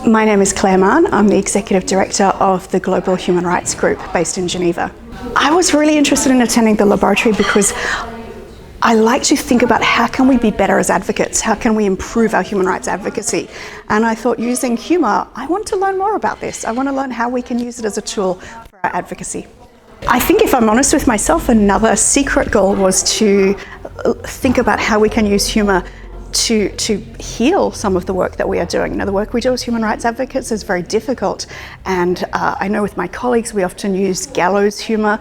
My name is Claire Mahon. I'm the Executive Director of the Global Human Rights Group based in Geneva. I was really interested in attending the laboratory because I like to think about how can we be better as advocates, how can we improve our human rights advocacy. And I thought, using humour, I want to learn more about this. I want to learn how we can use it as a tool for our advocacy. I think, if I'm honest with myself, another secret goal was to think about how we can use humour to heal some of the work that we are doing. The work we do as human rights advocates is very difficult, and I know with my colleagues we often use gallows humour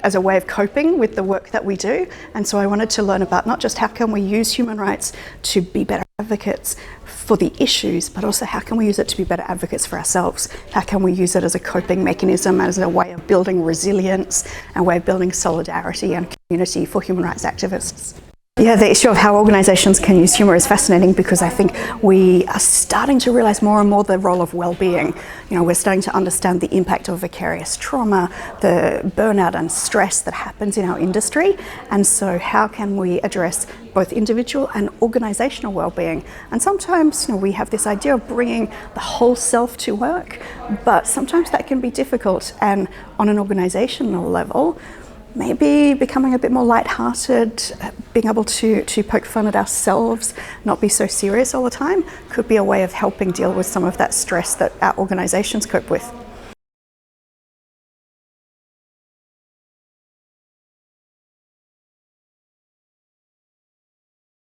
as a way of coping with the work that we do. And so I wanted to learn about not just how can we use human rights to be better advocates for the issues, but also how can we use it to be better advocates for ourselves? How can we use it as a coping mechanism, as a way of building resilience, and a way of building solidarity and community for human rights activists? Yeah, the issue of how organisations can use humour is fascinating, because I think we are starting to realise more and more the role of well-being. We're starting to understand the impact of vicarious trauma, the burnout and stress that happens in our industry, and so how can we address both individual and organisational well-being? And sometimes we have this idea of bringing the whole self to work, but sometimes that can be difficult, and on an organisational level, maybe becoming a bit more light-hearted, being able to poke fun at ourselves, not be so serious all the time, could be a way of helping deal with some of that stress that our organisations cope with.